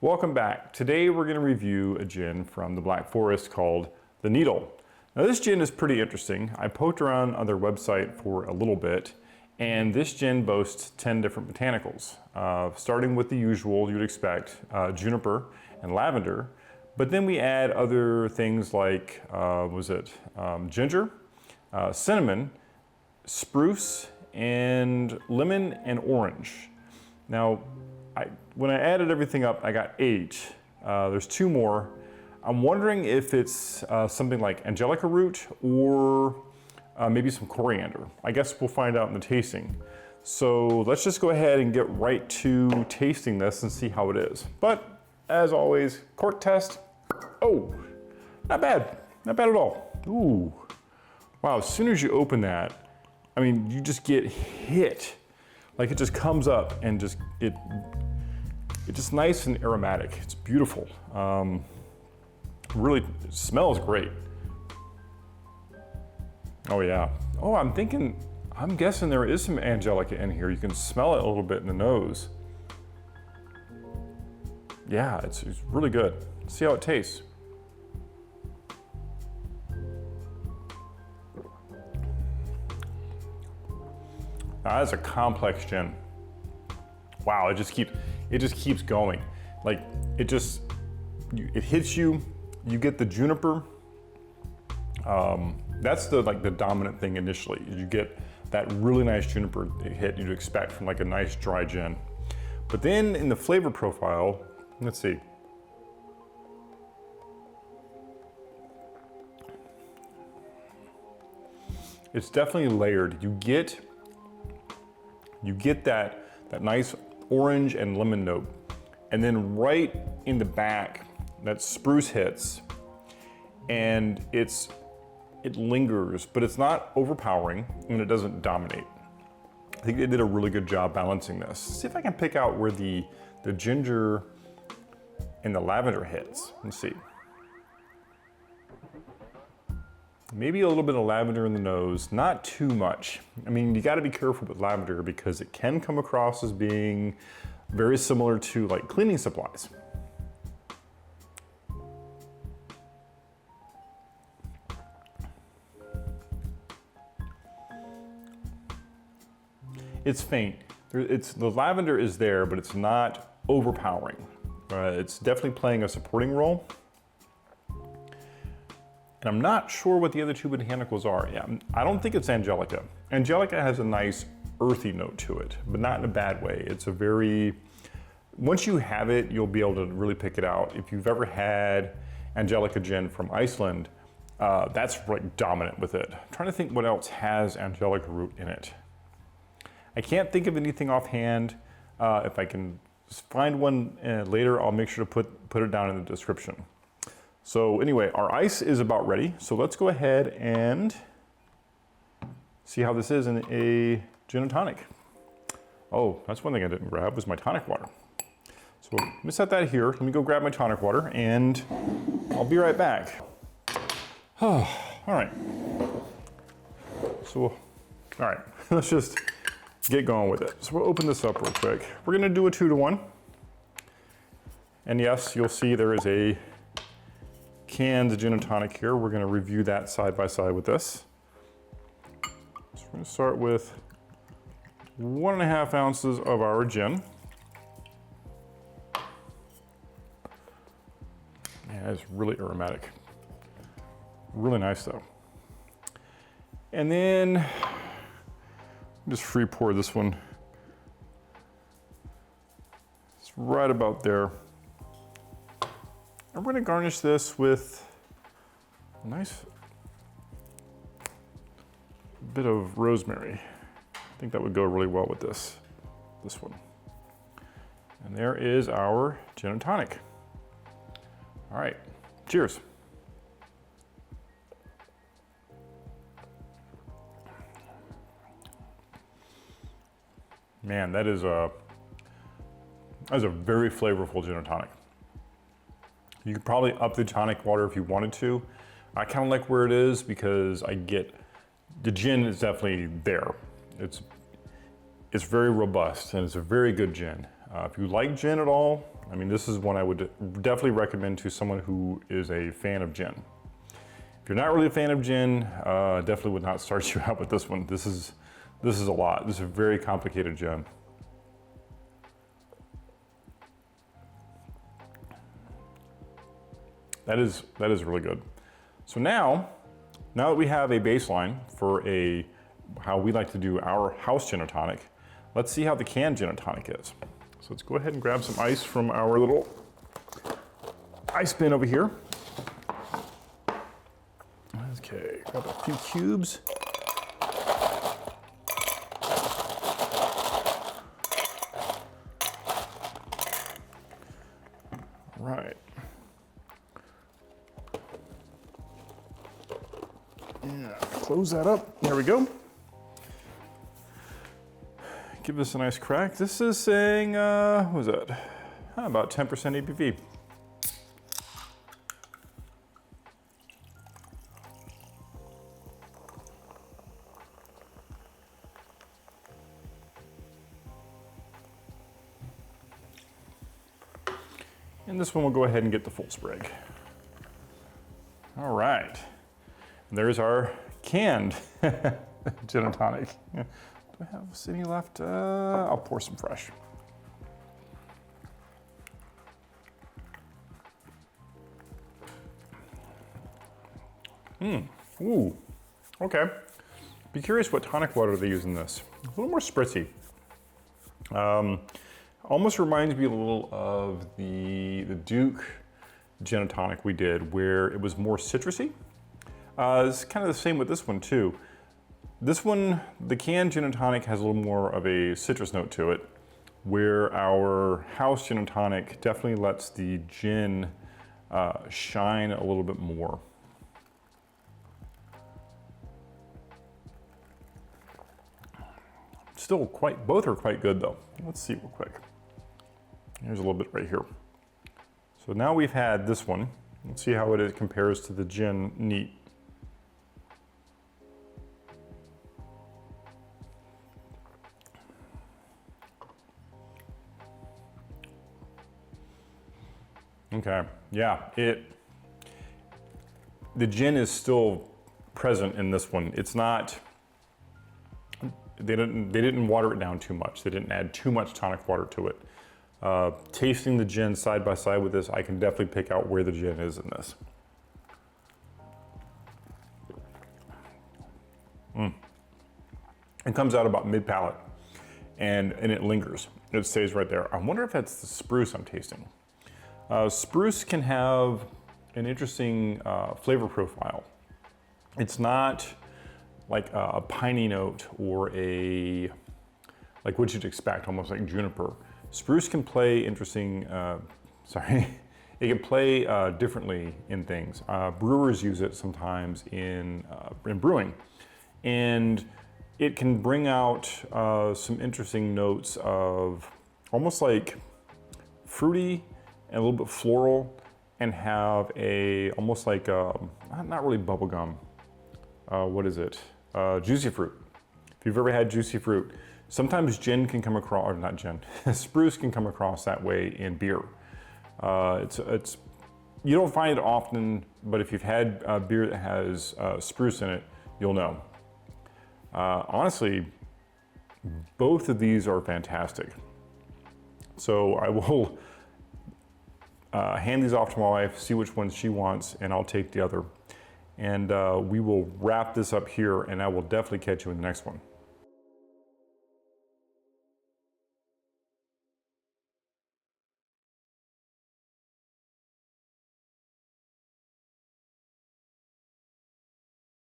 Welcome back. Today we're going to review a gin from the Black Forest called the Needle. Now this gin is pretty interesting. I poked around on their website for a little bit, and this gin boasts 10 different botanicals, starting with the usual you'd expect, juniper and lavender, but then we add other things like, ginger, cinnamon, spruce, and lemon and orange. Now, when I added everything up, I got 8. There's 2 more. I'm wondering if it's something like angelica root or maybe some coriander. I guess we'll find out in the tasting. So let's just go ahead and get right to tasting this and see how it is. But as always, cork test. Oh, not bad. Not bad at all. Ooh. Wow, as soon as you open that, I mean, you just get hit. Like it just comes up and it's just nice and aromatic. It's beautiful. Really, it smells great. Oh yeah. Oh, I'm guessing there is some angelica in here. You can smell it a little bit in the nose. Yeah, it's really good. Let's see how it tastes. Now, that's a complex gin. Wow, it just keeps going. Like it hits you. You get the juniper. That's the dominant thing initially. You get that really nice juniper hit you'd expect from like a nice dry gin. But then in the flavor profile, let's see. It's definitely layered. You get that nice orange and lemon note. And then right in the back, that spruce hits, and it lingers, but it's not overpowering and it doesn't dominate. I think they did a really good job balancing this. See if I can pick out where the ginger and the lavender hits. Let's see. Maybe a little bit of lavender in the nose, not too much. I mean, you gotta be careful with lavender because it can come across as being very similar to like cleaning supplies. It's faint. The lavender is there, but it's not overpowering. It's definitely playing a supporting role. And I'm not sure what the other 2 botanicals are. Yeah, I don't think it's angelica. Angelica has a nice earthy note to it, but not in a bad way. It's a very, once you have it, you'll be able to really pick it out. If you've ever had angelica gin from Iceland, that's like dominant with it. I'm trying to think what else has angelica root in it. I can't think of anything offhand. If I can find one later, I'll make sure to put it down in the description. So anyway, our ice is about ready. So let's go ahead and see how this is in a gin and tonic. Oh, that's one thing I didn't grab was my tonic water. So let me set that here. Let me go grab my tonic water and I'll be right back. Oh, all right. So, all right, let's just get going with it. So we'll open this up real quick. We're gonna do a 2-to-1. And yes, you'll see there is a canned gin and tonic here. We're gonna review that side by side with this. So we're gonna start with 1.5 ounces of our gin. Yeah, it's really aromatic. Really nice though. And then just free pour this one. It's right about there. And we're gonna garnish this with a nice bit of rosemary. I think that would go really well with this one. And there is our gin and tonic. All right, cheers. Man, that is a very flavorful gin and tonic. You could probably up the tonic water if you wanted to. I kind of like where it is because the gin is definitely there. It's very robust and it's a very good gin. If you like gin at all, I mean, this is one I would definitely recommend to someone who is a fan of gin. If you're not really a fan of gin, definitely would not start you out with this one. This is a lot. This is a very complicated gin. That is really good. So now that we have a baseline for how we like to do our house gin and tonic, let's see how the canned gin and tonic is. So let's go ahead and grab some ice from our little ice bin over here. Okay, grab a few cubes. Right. Yeah, close that up. There we go. Give this a nice crack. This is saying, what was that? About 10% ABV. And this one will go ahead and get the full sprig. All right. And there's our canned gin and tonic. Do I have any left? I'll pour some fresh. Ooh, okay. Be curious what tonic water they use in this. A little more spritzy. Almost reminds me a little of the Duke gin and tonic we did, where it was more citrusy. It's kind of the same with this one too. This one, the canned gin and tonic, has a little more of a citrus note to it, where our house gin and tonic definitely lets the gin shine a little bit more. Still both are quite good though. Let's see real quick. Here's a little bit right here. So now we've had this one. Let's see how it compares to the gin neat. Okay, yeah, the gin is still present in this one. It's not, they didn't water it down too much. They didn't add too much tonic water to it. Tasting the gin side by side with this, I can definitely pick out where the gin is in this. It comes out about mid-palate, and it lingers. It stays right there. I wonder if that's the spruce I'm tasting. Spruce can have an interesting flavor profile. It's not like a piney note or like what you'd expect, almost like juniper. Spruce can play interesting, it can play differently in things. Brewers use it sometimes in brewing. And it can bring out some interesting notes of almost like fruity and a little bit floral, and have almost like, not really bubblegum. What is it? Juicy fruit. If you've ever had juicy fruit, sometimes gin can come across, or not gin, spruce can come across that way in beer. You don't find it often, but if you've had beer that has spruce in it, you'll know. Honestly, both of these are fantastic. So I will hand these off to my wife, see which one she wants, and I'll take the other. And we will wrap this up here, and I will definitely catch you in the next one.